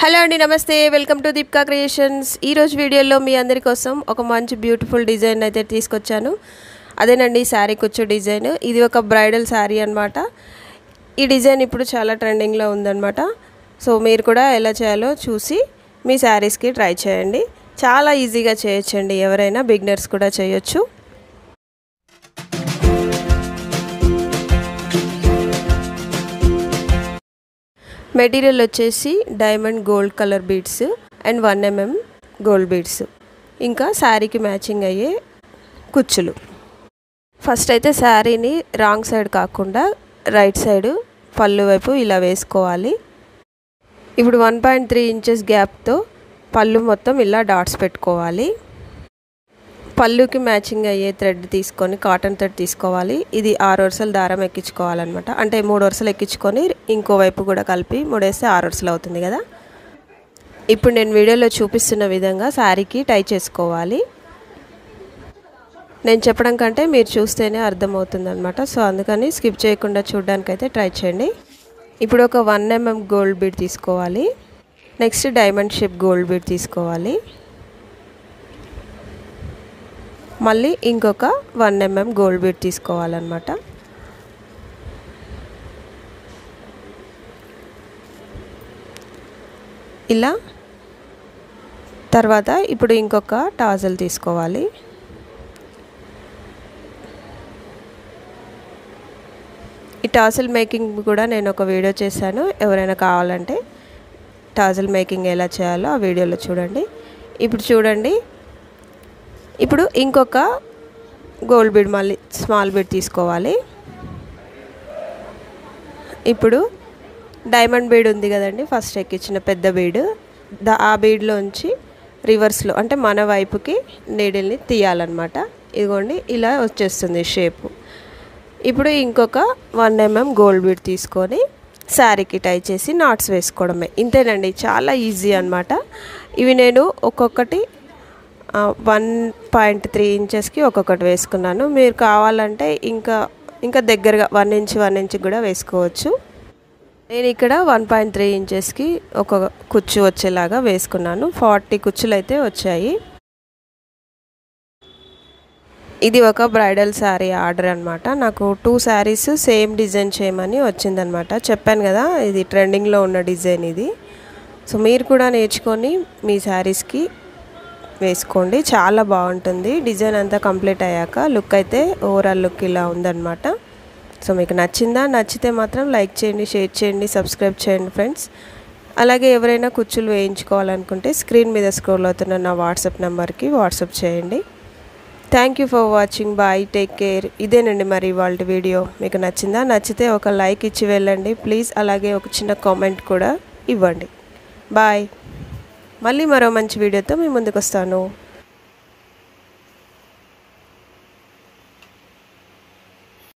Hello అండి, నమస్తే. Welcome to Deepika creations. ఈరోజు వీడియోలో మీ అందరి కోసం ఒక మంచి బ్యూటిఫుల్ డిజైన్ అయితే తీసుకొచ్చాను. అదేనండి శారీ కుచ్చు డిజైన్. ఇది ఒక బ్రైడల్ శారీ అనమాట. ఈ డిజైన్ ఇప్పుడు చాలా ట్రెండింగ్లో ఉందన్నమాట. సో మీరు కూడా ఎలా చేయాలో చూసి మీ శారీస్కి ట్రై చేయండి. చాలా ఈజీగా చేయొచ్చండి, ఎవరైనా బిగినర్స్ కూడా చేయొచ్చు. మెటీరియల్ వచ్చేసి diamond gold colour beads and 1 mm gold beads, ఇంకా శారీకి మ్యాచింగ్ అయ్యే కుచ్చులు. ఫస్ట్ అయితే శారీని రాంగ్ సైడ్ కాకుండా రైట్ సైడ్ పళ్ళు వైపు ఇలా వేసుకోవాలి. ఇప్పుడు 1.3 inches గ్యాప్తో పళ్ళు మొత్తం ఇలా డాట్స్ పెట్టుకోవాలి. పళ్ళుకి మ్యాచింగ్ అయ్యే థ్రెడ్ తీసుకొని కాటన్ థ్రెడ్ తీసుకోవాలి. ఇది 6 వరుసలు దారం ఎక్కించుకోవాలన్నమాట. అంటే 3 వరుసలు ఎక్కించుకొని ఇంకో వైపు కూడా కలిపి ముడేస్తే 6 వరుసలు అవుతుంది కదా. ఇప్పుడు నేను వీడియోలో చూపిస్తున్న విధంగా శారీకి టై చేసుకోవాలి. నేను చెప్పడం కంటే మీరు చూస్తేనే అర్థమవుతుంది అనమాట. సో అందుకని స్కిప్ చేయకుండా చూడడానికైతే ట్రై చేయండి. ఇప్పుడు ఒక 1 mm గోల్డ్ బీడ్ తీసుకోవాలి. Next diamond shape gold bead తీసుకోవాలి. మళ్ళీ ఇంకొక 1 mm గోల్డ్ బీడ్ తీసుకోవాలన్నమాట. ఇలా తర్వాత ఇప్పుడు ఇంకొక టాజల్ తీసుకోవాలి. ఈ టాజల్ మేకింగ్ కూడా నేను ఒక వీడియో చేశాను. ఎవరైనా కావాలంటే టాజల్ మేకింగ్ ఎలా చేయాలో ఆ వీడియోలో చూడండి. ఇప్పుడు చూడండి, ఇప్పుడు ఇంకొక గోల్డ్ బీడ్ మళ్ళీ స్మాల్ బీడ్ తీసుకోవాలి. ఇప్పుడు డైమండ్ బీడ్ ఉంది కదండి, ఫస్ట్ ఎక్కించిన పెద్ద బీడ్, ఆ బీడ్లోంచి రివర్స్లో అంటే మన వైపుకి నీడిల్ని తీయాలన్నమాట. ఇదిగోండి ఇలా వచ్చేస్తుంది షేపు. ఇప్పుడు ఇంకొక 1 mm గోల్డ్ బీడ్ తీసుకొని శారీకి టై చేసి నాట్స్ వేసుకోవడమే. ఇంతేనండి, చాలా ఈజీ అన్నమాట. ఇవి నేను ఒక్కొక్కటి 1.3 inchesకి ఒక్కొక్కటి వేసుకున్నాను. మీరు కావాలంటే ఇంకా దగ్గరగా 1 inch కూడా వేసుకోవచ్చు. నేను ఇక్కడ 1.3 inchesకి ఒక కుచ్చు వచ్చేలాగా వేసుకున్నాను. 40 కుచ్చులు అయితే వచ్చాయి. ఇది ఒక బ్రైడల్ శారీ ఆర్డర్ అనమాట. నాకు 2 శారీస్ సేమ్ డిజైన్ చేయమని వచ్చిందనమాట. చెప్పాను కదా, ఇది ట్రెండింగ్లో ఉన్న డిజైన్ ఇది. సో మీరు కూడా నేర్చుకొని మీ శారీస్కి వేసుకోండి, చాలా బాగుంటుంది. డిజైన్ అంతా కంప్లీట్ అయ్యాక లుక్ అయితే ఓవరాల్ లుక్ ఇలా ఉందన్నమాట. సో మీకు నచ్చిందా? నచ్చితే మాత్రం లైక్ చేయండి, షేర్ చేయండి, సబ్స్క్రైబ్ చేయండి ఫ్రెండ్స్. అలాగే ఎవరైనా కుచ్చులు వేయించుకోవాలనుకుంటే స్క్రీన్ మీద స్క్రోల్ అవుతున్న నా వాట్సాప్ నెంబర్కి వాట్సాప్ చేయండి. Thank you for watching. Bye, take care. ఇదేనండి మరి ఇవాళ వీడియో. మీకు నచ్చిందా? నచ్చితే ఒక లైక్ ఇచ్చి వెళ్ళండి ప్లీజ్. అలాగే ఒక చిన్న కామెంట్ కూడా ఇవ్వండి. బాయ్. మళ్ళీ మరో మంచి వీడియోతో మీ ముందుకు వస్తాను.